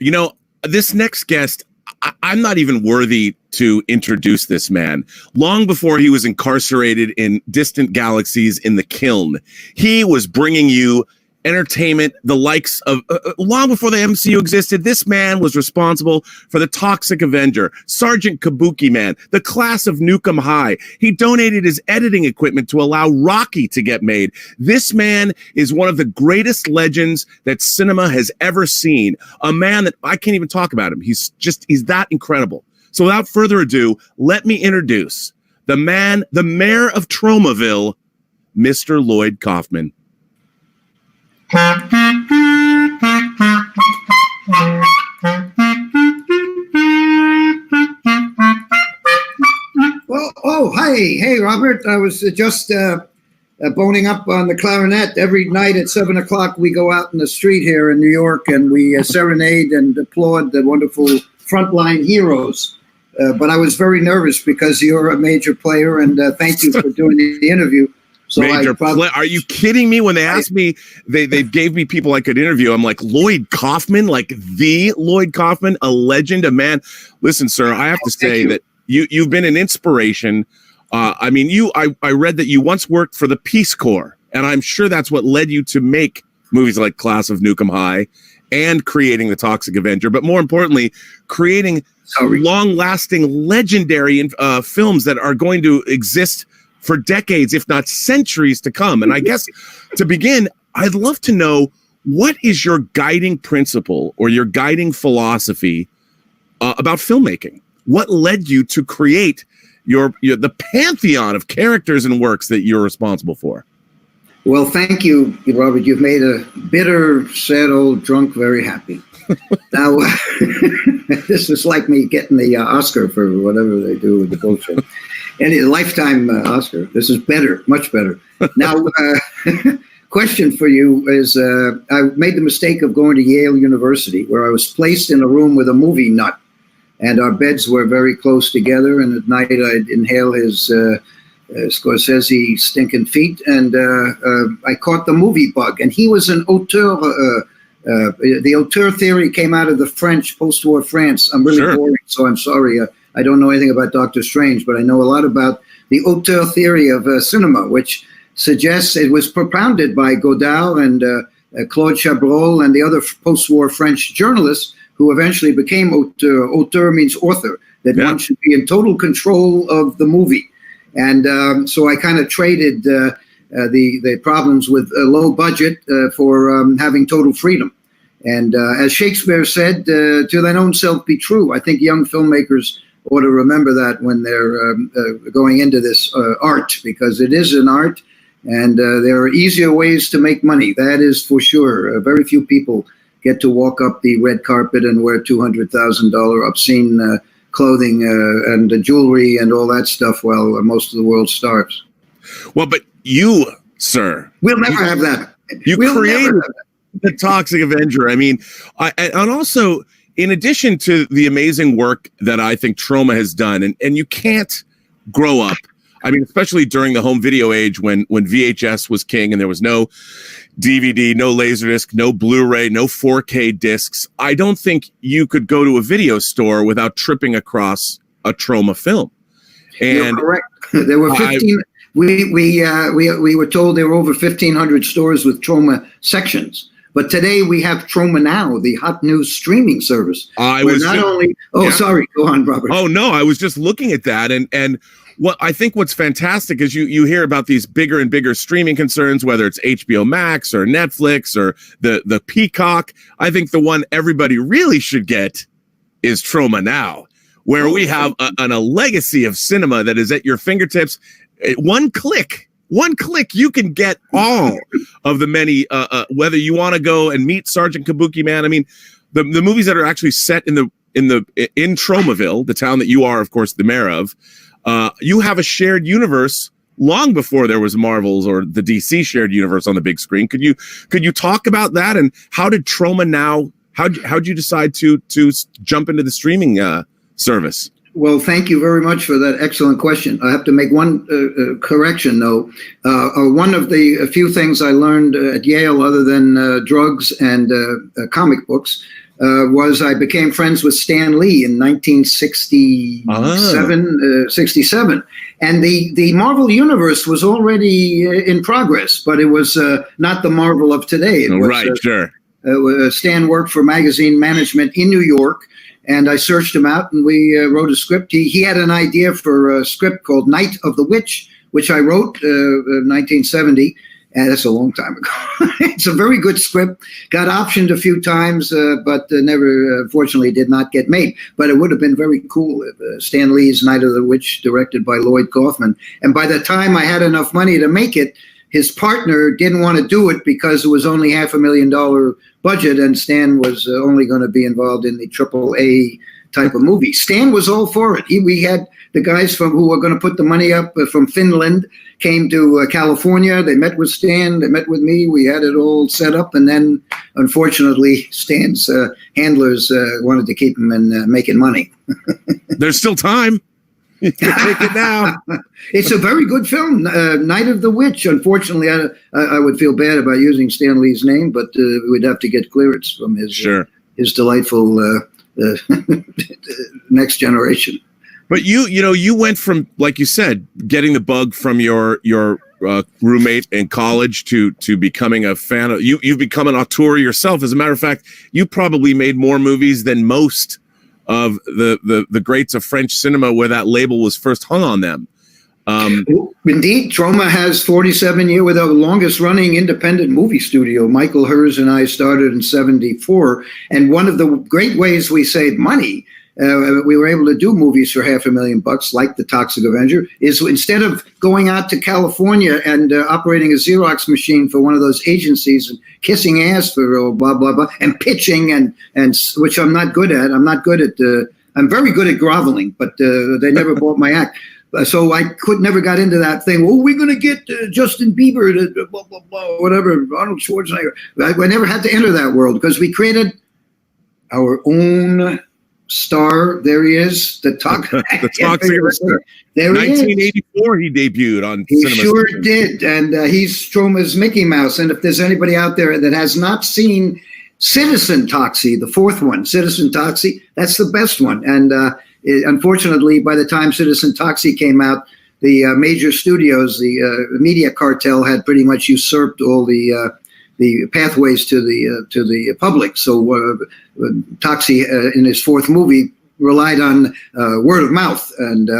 You know, this next guest, I'm not even worthy to introduce this man. Long before he was incarcerated in distant galaxies in the kiln, he was bringing you entertainment, the likes of long before the MCU existed. This man was responsible for the Toxic Avenger, Sergeant Kabuki Man, the Class of Nukem High. He donated his editing equipment to allow Rocky to get made. This man is one of the greatest legends that cinema has ever seen. A man that I can't even talk about him. He's that incredible. So without further ado, let me introduce the man, the mayor of Tromaville, Mr. Lloyd Kaufman. Well, hey, Robert. I was just boning up on the clarinet. Every night at 7 o'clock, we go out in the street here in New York and we serenade and applaud the wonderful frontline heroes. But I was very nervous because you're a major player, and thank you for doing the interview. So are you kidding me? When they asked me, they gave me people I could interview. I'm like, Lloyd Kaufman, like the Lloyd Kaufman, a legend, a man. Listen, sir, I have to say that you've been an inspiration. I read that you once worked for the Peace Corps, and I'm sure that's what led you to make movies like Class of Nukem High and creating the Toxic Avenger, but more importantly, creating long-lasting, legendary films that are going to exist for decades, if not centuries to come. And I guess to begin, I'd love to know, what is your guiding principle or your guiding philosophy about filmmaking? What led you to create the pantheon of characters and works that you're responsible for? Well, thank you, Robert. You've made a bitter, sad old drunk very happy. Now, this is like me getting the Oscar for whatever they do with the bullshit. And a lifetime Oscar. This is better, much better. Now, question for you is, I made the mistake of going to Yale University, where I was placed in a room with a movie nut. And our beds were very close together. And at night, I'd inhale his Scorsese stinking feet. And I caught the movie bug. And he was an auteur. The auteur theory came out of the French, post-war France. I'm really boring, so I'm sorry. I don't know anything about Doctor Strange, but I know a lot about the auteur theory of cinema, which suggests it was propounded by Godard and Claude Chabrol and the other post-war French journalists who eventually became auteur. Auteur means author, that one should be in total control of the movie. And so I kind of traded the problems with a low budget for having total freedom. And as Shakespeare said, to thine own self be true. I think young filmmakers ought to remember that when they're going into this art, because it is an art, and there are easier ways to make money. That is for sure. Very few people get to walk up the red carpet and wear $200,000 obscene clothing and jewelry and all that stuff while most of the world starves. Well, but you, sir, we'll never have that. You created the Toxic Avenger. I mean, and also, in addition to the amazing work that I think Troma has done, and you can't grow up, I mean, especially during the home video age when VHS was king and there was no DVD, no Laserdisc, no Blu-ray, no 4K discs, I don't think you could go to a video store without tripping across a Troma film. And you're correct. There were 15. We were told there were over 1,500 stores with Troma sections. But today we have Troma Now, the hot news streaming service. Sorry, go on, Robert. Oh no, I was just looking at that, and what I think what's fantastic is you hear about these bigger and bigger streaming concerns, whether it's HBO Max or Netflix or the Peacock. I think the one everybody really should get is Troma Now, where we have a legacy of cinema that is at your fingertips. One click, you can get all of the many, whether you want to go and meet Sergeant Kabuki Man. I mean, the movies that are actually set in Tromaville, the town that you are, of course, the mayor of, you have a shared universe long before there was Marvel's or the DC shared universe on the big screen. Could you talk about that, and how did Troma Now, how'd you decide to jump into the streaming service? Well, thank you very much for that excellent question. I have to make one correction, though. One of the few things I learned at Yale, other than drugs and comic books, was I became friends with Stan Lee in 1967. And the Marvel Universe was already in progress, but it was not the Marvel of today. It was, right, sure. Stan worked for magazine management in New York, and I searched him out, and we wrote a script. He had an idea for a script called Night of the Witch, which I wrote in 1970. And that's a long time ago. It's a very good script. Got optioned a few times, but never, unfortunately, did not get made. But it would have been very cool if Stan Lee's Night of the Witch, directed by Lloyd Kaufman. And by the time I had enough money to make it, his partner didn't want to do it because it was only $500,000 budget, and Stan was only going to be involved in the AAA type of movie. Stan was all for it. We had the guys who were going to put the money up from Finland came to California. They met with Stan. They met with me. We had it all set up. And then, unfortunately, Stan's handlers wanted to keep him in making money. There's still time. You can take it now. It's a very good film, Night of the Witch. Unfortunately, I would feel bad about using Stan Lee's name, but we'd have to get clearance from his delightful next generation. But you went from, like you said, getting the bug from your roommate in college to becoming a fan of you've become an auteur yourself. As a matter of fact, you probably made more movies than most of the greats of French cinema where that label was first hung on them. Indeed, Troma has 47 years with the longest running independent movie studio. Michael Hers and I started in 74. And one of the great ways we saved money, we were able to do movies for $500,000, like The Toxic Avenger, is instead of going out to California and operating a Xerox machine for one of those agencies and kissing ass for blah, blah, blah, and pitching, and which I'm not good at. I'm very good at groveling, but they never bought my act. So I never got into that thing. Well, we're going to get Justin Bieber to blah, blah, blah, whatever, Arnold Schwarzenegger. I never had to enter that world because we created our own star. There he is. The Toxic Avenger. There he is. 1984 he debuted on He Cinema sure Station. did. And he's Stroma's Mickey Mouse. And if there's anybody out there that has not seen Citizen Toxie, the fourth one, Citizen Toxie, that's the best one. And unfortunately, by the time Citizen Toxie came out, the major studios, the media cartel, had pretty much usurped all the pathways to the public. So Toxie, in his fourth movie, relied on word of mouth. And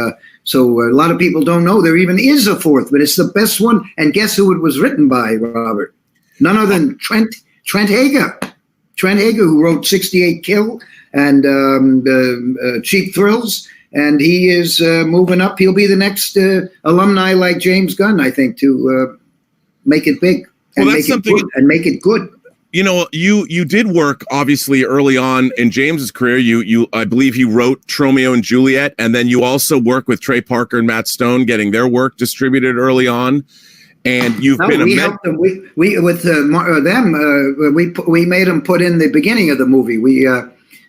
so a lot of people don't know there even is a fourth, but it's the best one. And guess who it was written by, Robert? None other than Trent Hager. Trent Hager, who wrote 68 Kill and Cheap Thrills. And he is moving up. He'll be the next alumni like James Gunn, I think, to make it big and make it good. You know, you did work obviously early on in James's career. You I believe he wrote Romeo and Juliet, and then you also worked with Trey Parker and Matt Stone, getting their work distributed early on. And you've been we helped them. We with them. We made them put in the beginning of the movie.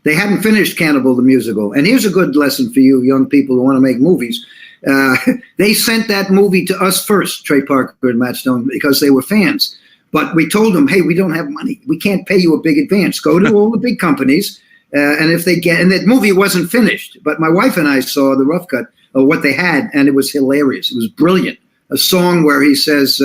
They hadn't finished Cannibal the Musical. And here's a good lesson for you young people who want to make movies. They sent that movie to us first, Trey Parker and Matt Stone, because they were fans. But we told them, hey, we don't have money. We can't pay you a big advance. Go to all the big companies. And if they get, and that movie wasn't finished. But my wife and I saw the rough cut of what they had, and it was hilarious. It was brilliant. A song where he says,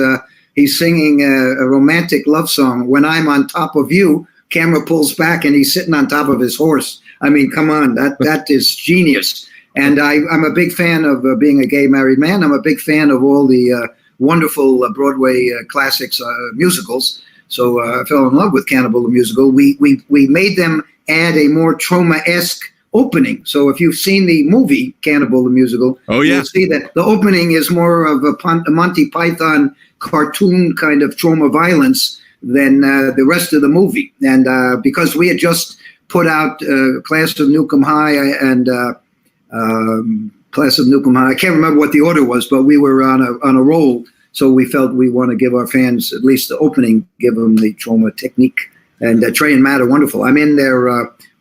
he's singing a romantic love song. When I'm on top of you, camera pulls back and he's sitting on top of his horse. I mean, come on, that is genius. And I'm a big fan of being a gay married man. I'm a big fan of all the wonderful Broadway classics, musicals. So I fell in love with Cannibal the Musical. We made them add a more Troma-esque opening. So if you've seen the movie Cannibal the Musical, you'll see that the opening is more of a Monty Python cartoon kind of Troma violence than the rest of the movie. And because we had just put out Class of Newcomb High and Class of Newcomb High, I can't remember what the order was, but we were on a roll. So we felt we want to give our fans at least the opening, give them the Troma technique. And Trey and Matt are wonderful. I'm in their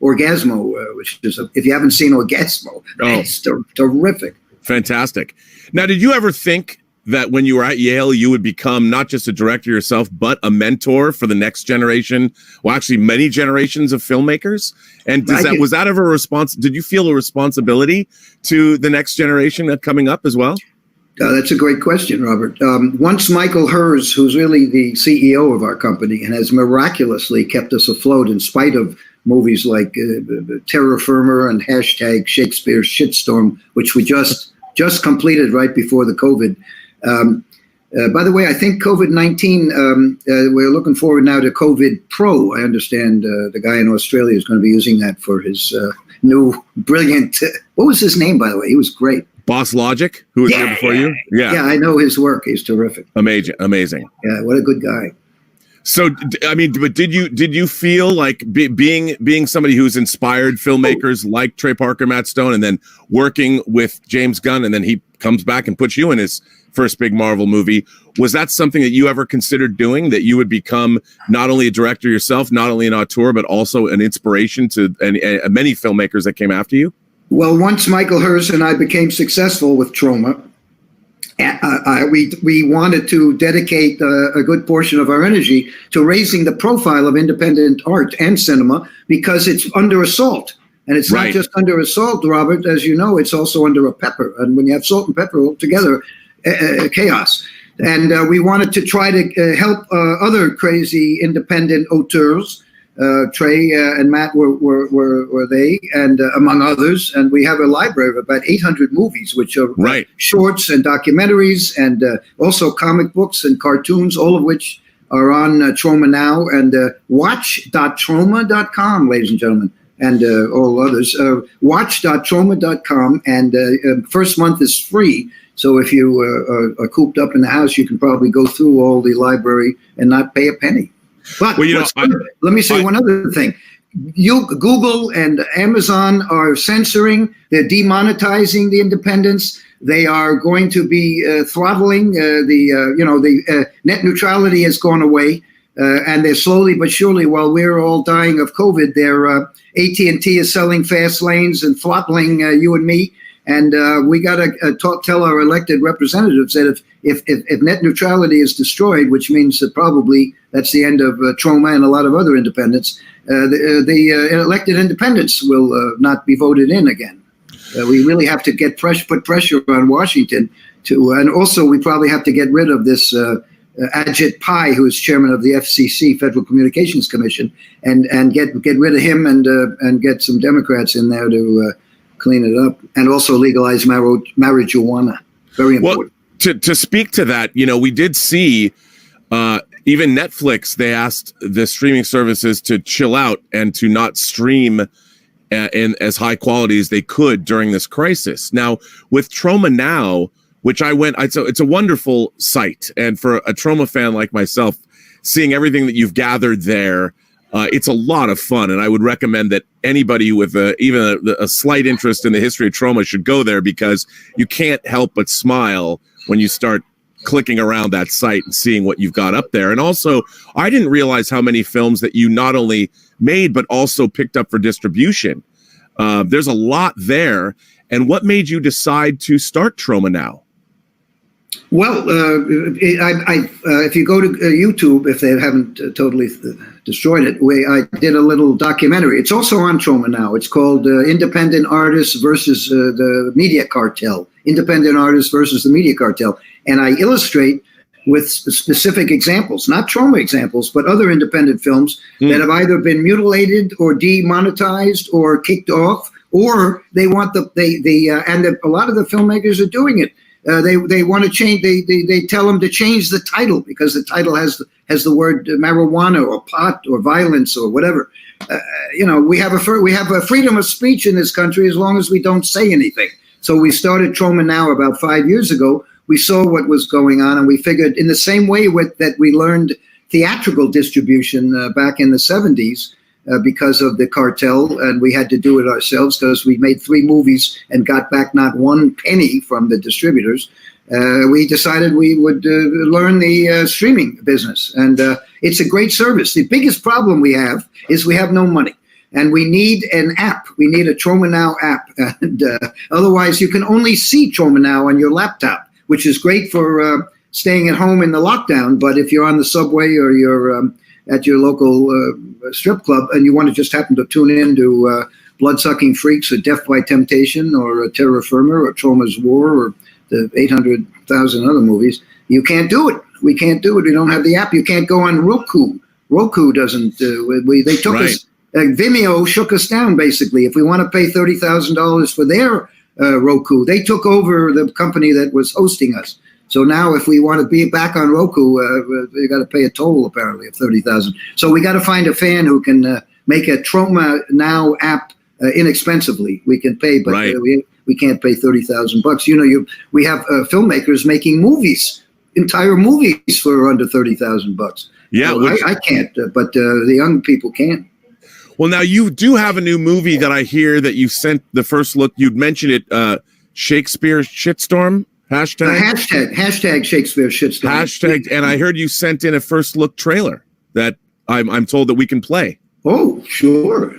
Orgasmo, which is, if you haven't seen Orgasmo, it's terrific. Fantastic. Now, did you ever think that when you were at Yale, you would become not just a director yourself, but a mentor for the next generation? Well, actually, many generations of filmmakers. And was that ever did you feel a responsibility to the next generation coming up as well? That's a great question, Robert. Once Michael Hers, who's really the CEO of our company and has miraculously kept us afloat in spite of movies like Terror Firmer and hashtag Shakespeare Shitstorm, which we just completed right before the COVID. By the way, I think COVID-19, we're looking forward now to COVID Pro. I understand the guy in Australia is going to be using that for his new brilliant, what was his name, by the way? He was great. Boss Logic, who was here before you? Yeah, I know his work. He's terrific. Amazing. Yeah, what a good guy. So, I mean, but did you feel like being somebody who's inspired filmmakers like Trey Parker, Matt Stone, and then working with James Gunn, and then he comes back and puts you in his first big Marvel movie, was that something that you ever considered doing, that you would become not only a director yourself, not only an auteur, but also an inspiration to many filmmakers that came after you? Well, once Michael Hers and I became successful with Troma, we wanted to dedicate a good portion of our energy to raising the profile of independent art and cinema, because it's under assault. And it's not just under assault, Robert, as you know, it's also under a pepper. And when you have salt and pepper all together, chaos. And we wanted to try to help other crazy independent auteurs. Trey and Matt were they, and among others. And we have a library of about 800 movies, which are shorts and documentaries, and also comic books and cartoons, all of which are on Troma Now and watch.troma.com, ladies and gentlemen, and all others. Watch.troma.com, and first month is free. So if you are cooped up in the house, you can probably go through all the library and not pay a penny. But let me say one other thing. Google and Amazon are censoring, they're demonetizing the independents. They are going to be throttling the net neutrality has gone away, and they're slowly but surely, while we're all dying of COVID, AT&T is selling fast lanes and throttling you and me. And we got to tell our elected representatives that if net neutrality is destroyed, which means that probably that's the end of Troma and a lot of other independents, the elected independents will not be voted in again. We really have to put pressure on Washington and also we probably have to get rid of this Ajit Pai, who is chairman of the FCC, Federal Communications Commission, and get rid of him and get some Democrats in there to clean it up, and also legalize marijuana. Very important. Well, to speak to that, we did see even Netflix, they asked the streaming services to chill out and to not stream in as high quality as they could during this crisis. Now, with Troma Now, which it's a wonderful site. And for a Troma fan like myself, seeing everything that you've gathered there, it's a lot of fun, and I would recommend that anybody with even a slight interest in the history of Troma should go there, because you can't help but smile when you start clicking around that site and seeing what you've got up there. And also, I didn't realize how many films that you not only made, but also picked up for distribution. There's a lot there. And what made you decide to start Troma Now? Well, if you go to YouTube, if they haven't totally destroyed it, I did a little documentary. It's also on Troma Now. It's called Independent Artists versus the Media Cartel. Independent Artists versus the Media Cartel. And I illustrate with specific examples, not Troma examples, but other independent films that have either been mutilated or demonetized or kicked off, or they want a lot of the filmmakers are doing it. They want to change. They tell them to change the title because the title has the word marijuana or pot or violence or whatever. We have a freedom of speech in this country as long as we don't say anything. So we started Troma Now about 5 years ago. We saw what was going on, and we figured in the same way that we learned theatrical distribution back in the 70s. Because of the cartel, and we had to do it ourselves because we made 3 movies and got back not one penny from the distributors. We decided we would learn the streaming business, and it's a great service. The biggest problem we have is we have no money, and we need an app. We need a Troma Now app, and otherwise you can only see Troma Now on your laptop, which is great for staying at home in the lockdown. But if you're on the subway or you're at your local strip club and you want to just happen to tune in to Blood-Sucking Freaks or Death by Temptation or Terra Firma or Troma's War or the 800,000 other movies, you can't do it. We can't do it. We don't have the app. You can't go on Roku. Roku doesn't. They took us. Vimeo shook us down, basically. If we want to pay $30,000 for their Roku, they took over the company that was hosting us. So now if we want to be back on Roku, we got to pay a toll, apparently, of $30,000. So we got to find a fan who can make a Troma Now app inexpensively. We can pay, but we can't pay $30,000. You know, we have filmmakers making movies, entire movies for under $30,000. Yeah, so I can't, but the young people can. Well, now you do have a new movie that I hear that you sent the first look. You'd mentioned it, Shakespeare Shitstorm. Hashtag Shakespeare Shitstorm. Hashtag, and I heard you sent in a first look trailer that I'm told that we can play. Oh, sure.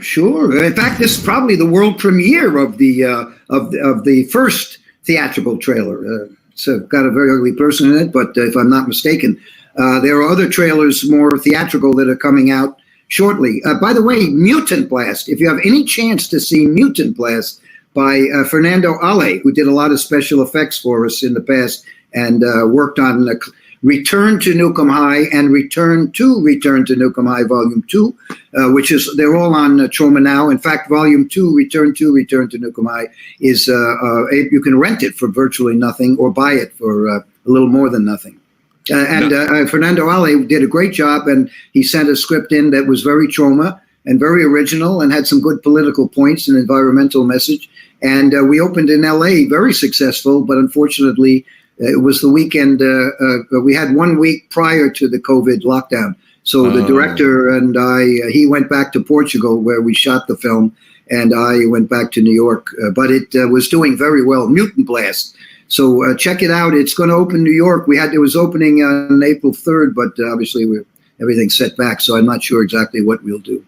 In fact, this is probably the world premiere of the first theatrical trailer. It's got a very ugly person in it, but if I'm not mistaken, there are other trailers more theatrical that are coming out shortly. By the way, Mutant Blast. If you have any chance to see Mutant Blast by Fernando Ale, who did a lot of special effects for us in the past and worked on Return to Nukem High and Return to Nukem High Volume 2, they're all on Troma Now. In fact, Volume 2, Return to Nukem High, is you can rent it for virtually nothing or buy it for a little more than nothing. Fernando Ale did a great job, and he sent a script in that was very Troma and very original and had some good political points and environmental message. And we opened in L.A., very successful, but unfortunately, it was the weekend. We had 1 week prior to the COVID lockdown. So the director and he went back to Portugal where we shot the film, and I went back to New York. But it was doing very well, Mutant Blast. So check it out. It's going to open New York. It was opening on April 3rd, but obviously everything's set back. So I'm not sure exactly what we'll do.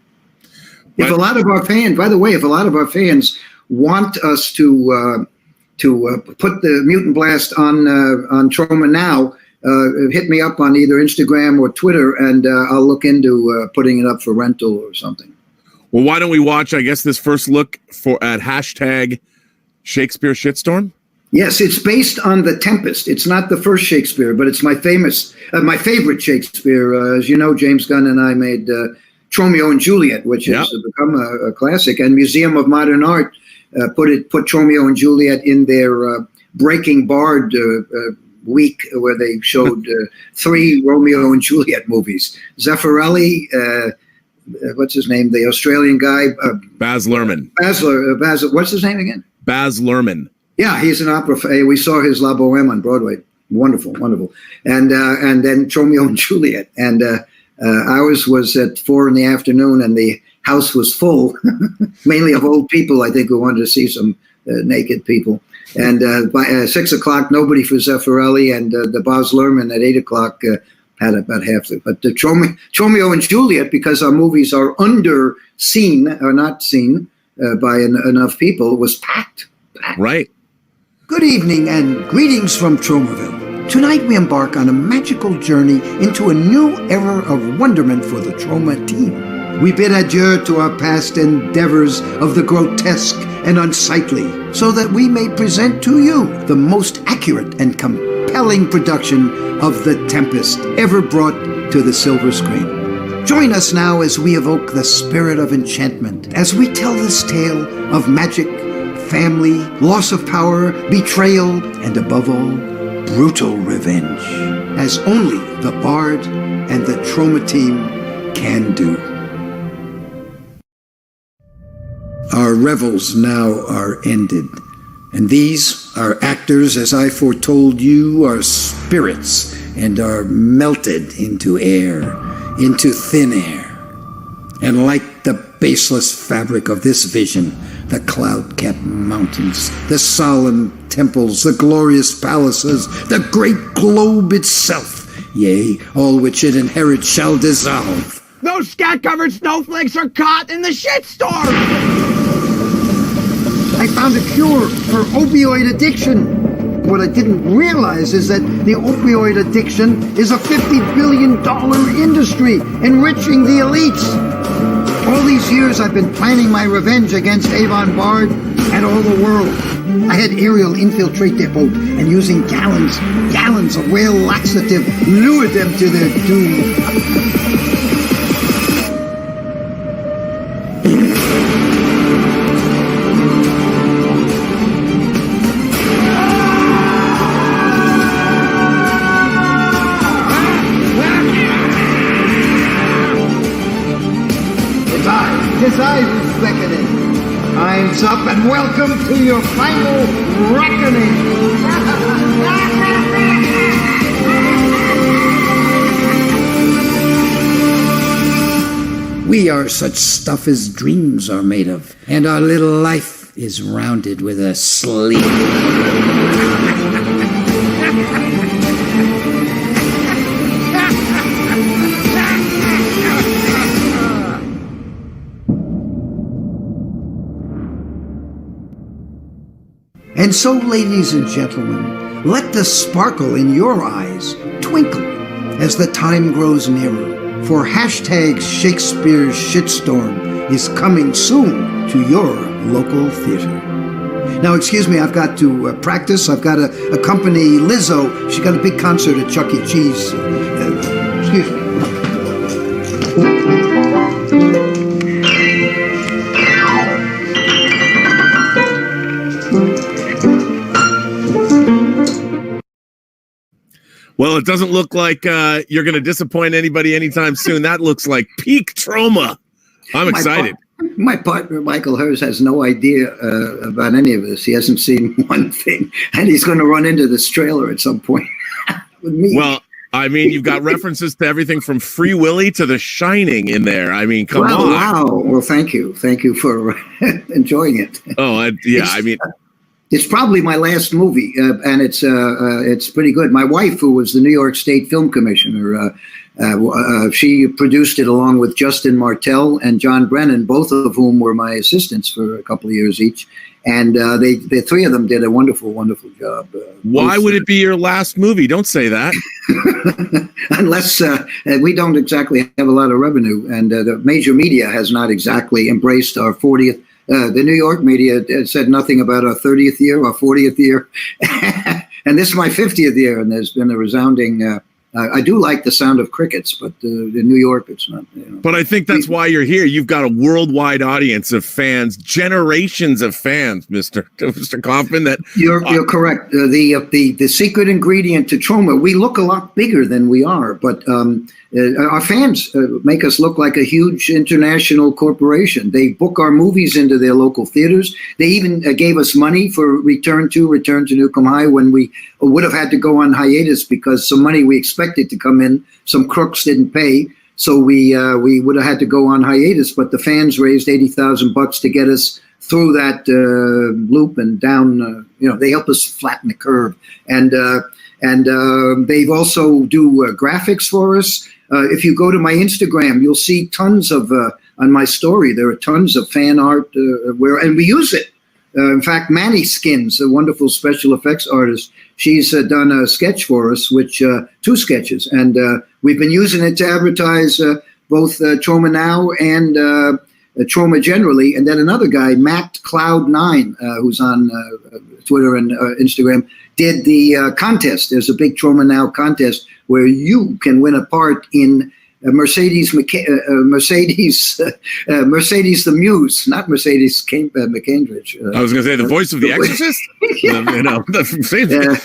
If a lot of our fans, by the way, want us to put the Mutant Blast on Troma Now, hit me up on either Instagram or Twitter, and I'll look into putting it up for rental or something. Well, why don't we watch, I guess, this first look at hashtag Shakespeare Shitstorm? Yes, it's based on The Tempest. It's not the first Shakespeare, but it's my favorite Shakespeare. As you know, James Gunn and I made Romeo and Juliet, which has become a classic, and Museum of Modern Art put Romeo and Juliet in their Breaking Bard week, where they showed 3 Romeo and Juliet movies. Zeffirelli, what's his name? The Australian guy, Baz Luhrmann. Baz, what's his name again? Baz Luhrmann. Yeah, he's an opera. We saw his La Boheme on Broadway. Wonderful. And then Romeo and Juliet. And ours was at 4 p.m, and the house was full, mainly of old people, I think, who wanted to see some naked people. And by 6 o'clock, nobody for Zeffirelli, and the Baz Luhrmann at 8 o'clock had about half of it. But the Romeo and Juliet, because our movies are not seen by enough people, was packed. Right. Good evening and greetings from Tromaville. Tonight we embark on a magical journey into a new era of wonderment for the Troma team. We bid adieu to our past endeavors of the grotesque and unsightly, so that we may present to you the most accurate and compelling production of The Tempest ever brought to the silver screen. Join us now as we evoke the spirit of enchantment, as we tell this tale of magic, family, loss of power, betrayal, and above all, brutal revenge, as only the Bard and the Troma team can do. Our revels now are ended, and these, our actors, as I foretold you, are spirits and are melted into air, into thin air. And like the baseless fabric of this vision, the cloud-capped mountains, the solemn temples, the glorious palaces, the great globe itself, yea, all which it inherits shall dissolve. Those scat-covered snowflakes are caught in the shitstorm! I found a cure for opioid addiction. What I didn't realize is that the opioid addiction is a $50 billion industry, enriching the elites. All these years I've been planning my revenge against Avon Bard and all the world. I had Ariel infiltrate their boat and using gallons of whale laxative lured them to their doom. His eyes is beckoning. Time's up and welcome to your final reckoning. We are such stuff as dreams are made of, and our little life is rounded with a sleep. And so, ladies and gentlemen, let the sparkle in your eyes twinkle as the time grows nearer, for hashtag Shakespeare's Shitstorm is coming soon to your local theater. Now, excuse me, I've got to practice. I've got to accompany Lizzo. She's got a big concert at Chuck E. Cheese. Excuse me. Well, it doesn't look like you're going to disappoint anybody anytime soon. That looks like peak Troma. I'm excited. My partner, Michael Hers, has no idea about any of this. He hasn't seen one thing. And he's going to run into this trailer at some point with me. Well, I mean, you've got references to everything from Free Willy to The Shining in there. I mean, come on. Wow. Well, thank you. Thank you for enjoying it. Oh, yeah. I mean... It's probably my last movie, and it's pretty good. My wife, who was the New York State Film Commissioner, she produced it along with Justin Martell and John Brennan, both of whom were my assistants for a couple of years each. And the three of them did a wonderful, wonderful job. Why would it be your last movie? Don't say that. Unless we don't exactly have a lot of revenue, and the major media has not exactly embraced our 40th. The New York media said nothing about our 30th year, our 40th year. And this is my 50th year, and there's been a resounding... I do like the sound of crickets, but in New York, it's not. You know. But I think that's why you're here. You've got a worldwide audience of fans, generations of fans, Mr. Kaufman. That you're correct. The secret ingredient to Troma, we look a lot bigger than we are, but our fans make us look like a huge international corporation. They book our movies into their local theaters. They even gave us money for Return to Newcomb High when we would have had to go on hiatus because some money we expected to come in, some crooks didn't pay, so we would have had to go on hiatus. But the fans raised $80,000 to get us through that loop and down. They help us flatten the curve, and they've also do graphics for us. If you go to my Instagram, you'll see tons of on my story. There are tons of fan art and we use it. In fact, Manny Skins, a wonderful special effects artist, she's done a sketch for us, which 2 sketches, and we've been using it to advertise both Troma Now and Troma generally. And then another guy, Matt Cloud9, who's on Twitter and Instagram, did the contest. There's a big Troma Now contest where you can win a part in Mercedes the Muse, not Mercedes McCambridge. I was going to say the voice of The Exorcist.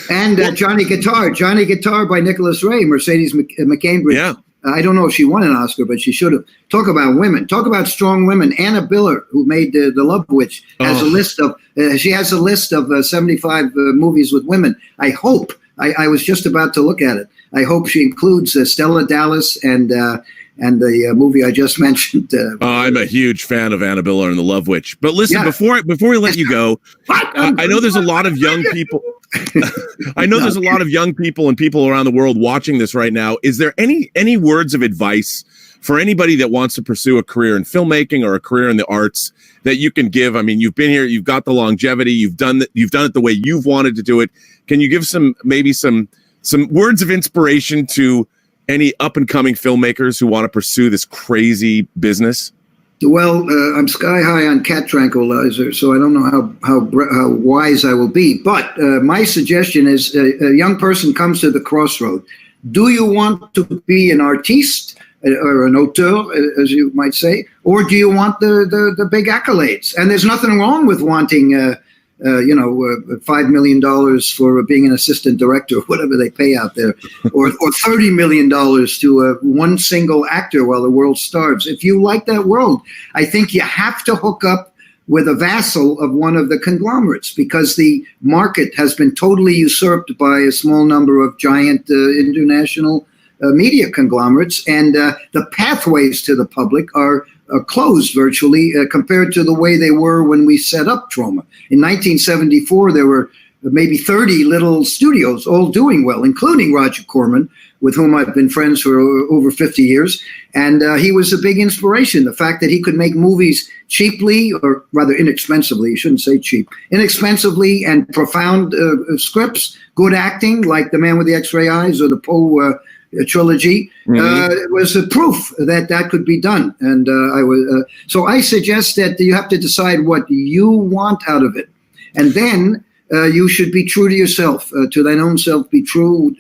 And Johnny Guitar by Nicholas Ray, Mercedes McCambridge. Yeah. I don't know if she won an Oscar, but she should have. Talk about women. Talk about strong women. Anna Biller, who made The Love Witch, has a list of. She has a list of 75 movies with women. I hope. I was just about to look at it. I hope she includes Stella Dallas and the movie I just mentioned. I'm a huge fan of Anna Biller and The Love Witch. But listen, before we let you go, I know there's a lot of young people. I know there's a lot of young people and people around the world watching this right now. Is there any words of advice for anybody that wants to pursue a career in filmmaking or a career in the arts that you can give? I mean, you've been here, you've got the longevity, you've done it the way you've wanted to do it. Can you give some words of inspiration to any up and coming filmmakers who want to pursue this crazy business? Well, I'm sky high on cat tranquilizer, so I don't know how wise I will be. But my suggestion is a young person comes to the crossroad. Do you want to be an artiste or an auteur, as you might say, or do you want the big accolades? And there's nothing wrong with wanting $5 million for being an assistant director, or whatever they pay out there, or $30 million to one single actor while the world starves. If you like that world, I think you have to hook up with a vassal of one of the conglomerates, because the market has been totally usurped by a small number of giant international media conglomerates, and the pathways to the public are closed virtually compared to the way they were when we set up Troma. In 1974, there were maybe 30 little studios all doing well, including Roger Corman, with whom I've been friends for over 50 years. And he was a big inspiration. The fact that he could make movies cheaply, or rather inexpensively, you shouldn't say cheap, inexpensively, and profound scripts, good acting, like The Man with the X-Ray Eyes or the Poe trilogy, was a proof that could be done. And so I suggest that you have to decide what you want out of it. And then you should be true to yourself, to thine own self, be true,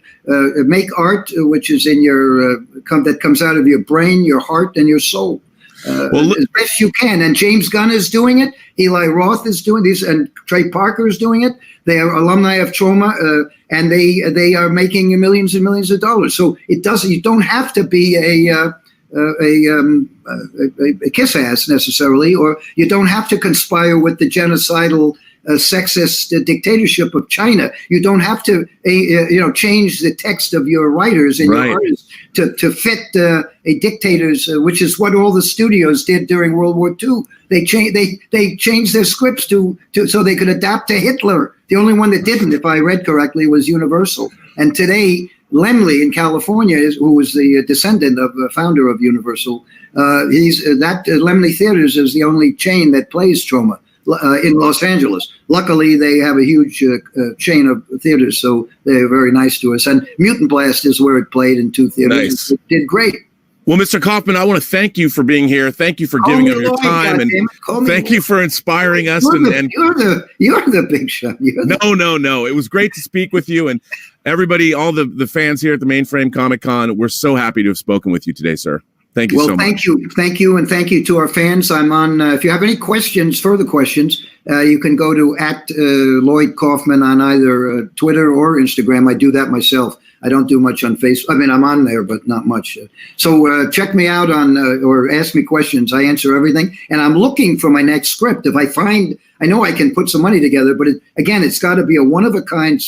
make art, which is in your, that comes out of your brain, your heart, and your soul. As best you can. And James Gunn is doing it. Eli Roth is doing this, and Trey Parker is doing it. They are alumni of Troma, and they are making millions and millions of dollars. So you don't have to be a kiss ass necessarily, or you don't have to conspire with the genocidal sexist dictatorship of China. You don't have to change the text of your writers and your artists to fit a dictator's, which is what all the studios did during World War II. They changed their scripts to so they could adapt to Hitler. The only one that didn't, if I read correctly, was Universal. And today, Laemmle in California, who was the descendant of the founder of Universal, Laemmle Theaters is the only chain that plays Troma in Los Angeles. Luckily, they have a huge chain of theaters, so they're very nice to us. And Mutant Blast is where it played in 2 theaters. Nice. It did great. Well, Mr. Kaufman, I want to thank you for being here. Thank you for giving up your time, and thank you for inspiring us. You're the big shot. No. It was great to speak with you, and everybody, all the fans here at the Mainframe Comic Con. We're so happy to have spoken with you today, sir. Thank you so much. Thank you, and thank you to our fans. I'm on. If you have any further questions, you can go to @Lloyd Kaufman on either Twitter or Instagram. I do that myself. I don't do much on Facebook. I mean, I'm on there, but not much. So check me out on or ask me questions. I answer everything, and I'm looking for my next script. If I know I can put some money together, but it's got to be a one of a kind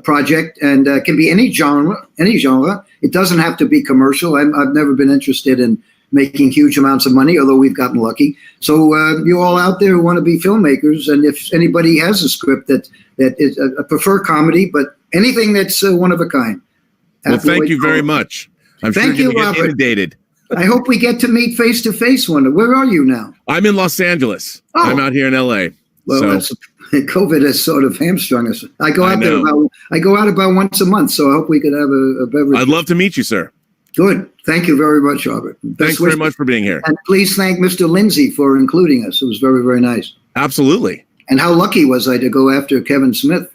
project, and can be any genre. It doesn't have to be commercial. I've never been interested in making huge amounts of money, although we've gotten lucky. So you all out there who want to be filmmakers, and if anybody has a script that is, I prefer comedy, but anything that's one of a kind. Well, thank you very much. I'm sure you're going to get inundated. I hope we get to meet face to face one day. Where are you now? I'm in Los Angeles. Oh. I'm out here in LA. Well, COVID has sort of hamstrung us. I go out about once a month, so I hope we could have a beverage. I'd love to meet you, sir. Good. Thank you very much, Robert. Thanks very much for being here. And please thank Mr. Lindsay for including us. It was very, very nice. Absolutely. And how lucky was I to go after Kevin Smith?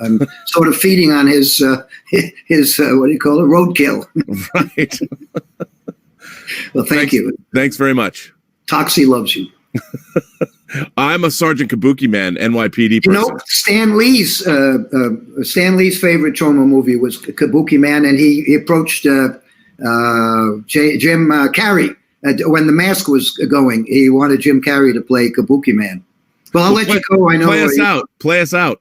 I'm sort of feeding on his what do you call it, roadkill. Right. Well, thank you. Thanks very much. Toxie loves you. I'm a Sergeant Kabuki man, NYPD person. You know, Stan Lee's favorite Troma movie was Kabuki Man, and he approached Jim Carrey when The Mask was going. He wanted Jim Carrey to play Kabuki Man. Well, I'll let you go. I know. Play us out.